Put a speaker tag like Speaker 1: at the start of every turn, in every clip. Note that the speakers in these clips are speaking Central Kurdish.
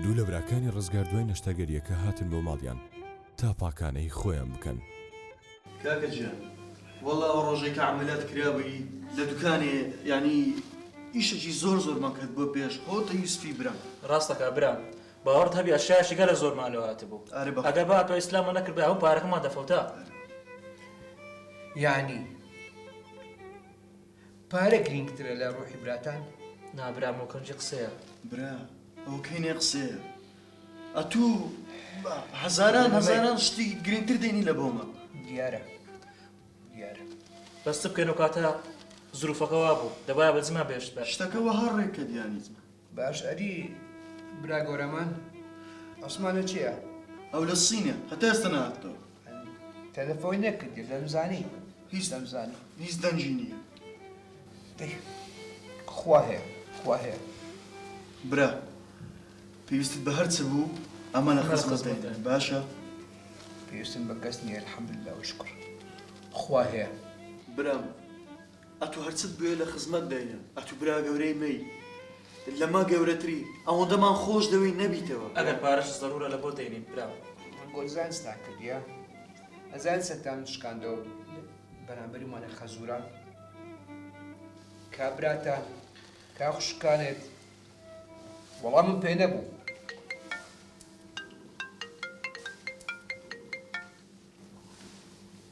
Speaker 1: دوو لە براکانی ڕزگار دوای نەشتەگەریەکە هاتن بۆ ماڵیان تا پاکانەی خۆیان بکەن.
Speaker 2: کاکە گیان وەڵا ئەو ڕۆژێک کە عەمەلیات کرابووی لە دوکانێ یعنی ئیشێکی زۆرمان کرد بۆ پێش خۆتە یوسفی برام.
Speaker 3: ڕاستەکە برام باوەڕت هەبی ئەشیایەکی گەلە زۆرمان لەوە هاتبوو. ئەگەر با تۆ ئیسلامە نەکرد بە هەموو پارەکەمان دەفەوتا.
Speaker 4: یعنی پارە گرنگترە لە ڕۆحی براتان؟
Speaker 3: نا برام و کەنجی قسەیە.
Speaker 2: برا ئەو کەینێ قسەیە ئەتوو هەزاران شتی گرنگتر دەینی لە بۆمە.
Speaker 4: دیارە
Speaker 3: بەس چ بکەین و کاتە زروفەکەوا بوو دەبایە بەجمما بێشت بە
Speaker 2: شتەکەەوە هەر ڕێککە دیانیزمە.
Speaker 4: باش ئەری برا گۆرەمان ئەسمانە چییە؟
Speaker 2: ئەو لە سینە هەتا ئێستا نهاتەوە.
Speaker 4: تەلەفۆی نەکردی دەمزانی هیچ دەمزانی
Speaker 2: هیچ دەنجی نییە.
Speaker 4: خوا هەیە
Speaker 2: برا پێویستت بە هەرچ بوو ئەمە لە خزمەتین باشە؟
Speaker 4: پێویستم بە کەس نییە الحەمدولله وشکر خوا هەیە.
Speaker 2: برام ئەتوو هەرچت بوێ لە خزمەت داینە ئەتوو برا گەورەی مەی لەما گەورەتری ئەوەندەمان خۆش دەوەی نەبیتەوە.
Speaker 3: ئەگەر پارەش زەرورە لە بۆ دەینین برام.
Speaker 4: گۆزان ستا کردیە ئەزان سەتان شکاندەوە بەرامبەری مانە خەزوورە کابراتان کا خوشکانێت وەڵامم پێ نەبوو.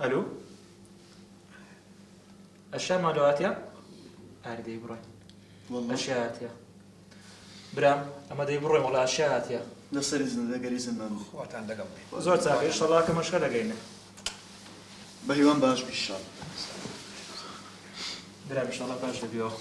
Speaker 3: ئەلو ئەشیا مالەواتیە؟ ئاری دەی بڕۆین ئەشیا هاتیە برام ئەمە دەی بڕۆین وەڵا ئەشیا هاتیە
Speaker 2: لەسەری زندەگەری زندان
Speaker 4: خواتان دەگەم
Speaker 3: زۆر چاکە ئینشەڵا کە مەشکە دەگەینە
Speaker 2: بە هیوان باش بیشان
Speaker 3: برام ئینشەڵا باش دەبیەوە.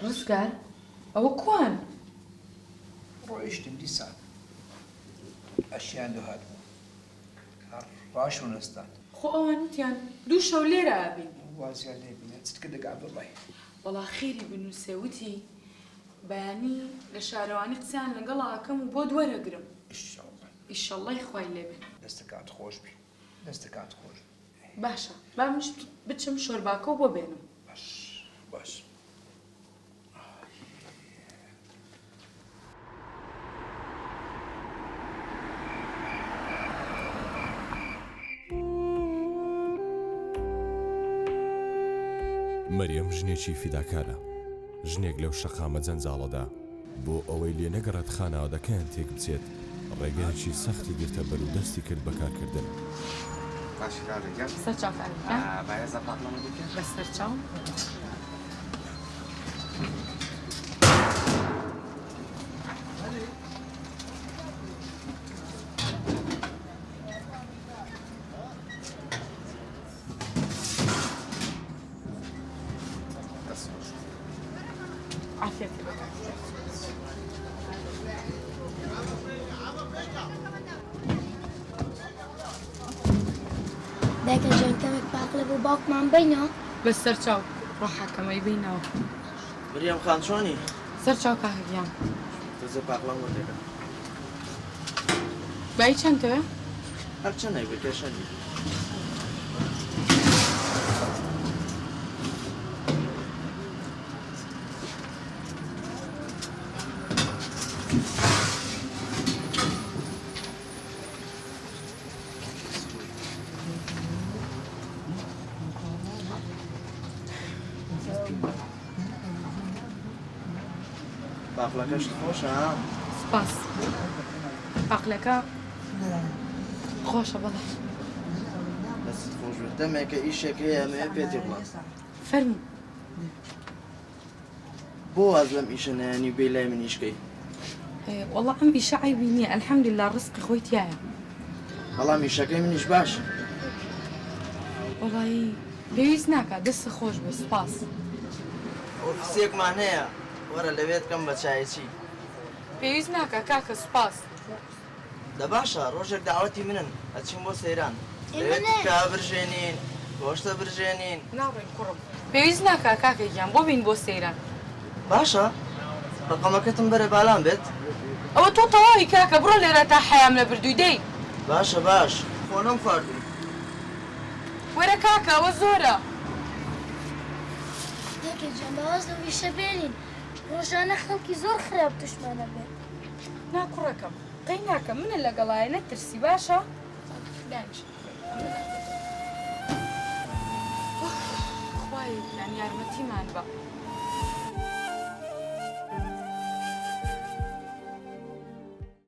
Speaker 5: ڕزگار ئەوە کوان؟
Speaker 4: ڕۆیشتم دیسان ئەشیان دوهات بوو هەر ڕاش و نەستان
Speaker 5: خۆ ئەوان وتیان دوو شەو لێرە ئابین.
Speaker 4: وازیان لێ بینێت چتکە دەگا بڵێ
Speaker 5: وەڵا خێری بنووسێ وتی بەیانی لە شارەوانی قسەیان لەگەڵ ئاکەم و بۆ دووەرەگرم. ئیشەڵڵای خوای لێبێ.
Speaker 4: دەستەکات خۆش بی دەستەکات خۆش.
Speaker 5: باشە بامش بچم شۆرباکە و بۆ بێنم.
Speaker 4: باش.
Speaker 1: مەریەم ژنێکی فیداکارە ژنێک لەو شەقامە جەنجاڵەدا بۆ ئەوەی لێ نەگەڕێت خانەوادەکەیان تێک بچێت ڕێگەیەکی سەختی گرتە بەرەو دەستی کرد بەکارکردن.
Speaker 5: بەسەرچاو
Speaker 6: دایکە جان کەمێک پاقلە بۆ باوکمان بینەوە
Speaker 5: بەسەرچاو ڕۆحەکەمەی بینەوە.
Speaker 7: مریەم خان چۆنی؟
Speaker 5: سەرچاو کاکەگیان
Speaker 7: تازە پاقلەم وەردەکە
Speaker 5: بای چەندتەوە؟
Speaker 7: هەر چەندێک بکەشەنی باقلەکەشت خۆشە ها؟
Speaker 5: سپاس. باقلەکە خۆشە بەڵێ.
Speaker 7: دەست خۆش بێت دەمێکە ئیشێک هەیە ئەمەیە پێتی بڵێم.
Speaker 5: فەرموو.
Speaker 7: بۆ واز لەم ئیشە نەیانی بێ لای من ئیشکەی؟
Speaker 5: وەڵا ئەم ئیشە عیبی نییە ئەلحەمدولیلا ڕزقی خۆی تایە.
Speaker 7: بەڵام ئیشەکەی منیش باشە.
Speaker 5: وەڵایی پێویست ناکات دەستە خۆش بێ سپاس.
Speaker 7: ئۆفیسێکمان هەیە وەرە لەوێت کەم بە چایەکی.
Speaker 5: پێویست ناکات کاکە سپاس.
Speaker 7: دە باشە ڕۆژێک داوەتی منن ئەچین بۆ سەیران لەوێت کا برژێنین گۆشتە برژێنین.
Speaker 5: ناڕێن کوڕم پێویست ناکات کاکەگیان بۆ بین بۆ سەیران.
Speaker 7: باشە ڕقەمەکەتم بەرە بالان بێت
Speaker 5: ئەوە تۆ تەواوی کاکە بڕۆ لێرە تا حەیام لە بردووی دەی
Speaker 7: باشە باش خۆنم خواردووی
Speaker 5: وەرە کاکە ئەوە زۆرە
Speaker 6: دایکە گیان باوەز لە ویشە بێنین ڕۆژانە خەڵکی زۆر خراپ توشمانە بێت
Speaker 5: ناکوڕەکەم قەی ناکە منە لەگەڵایە نەترسی باشە دانیش خوای یان یارمەتیمان بە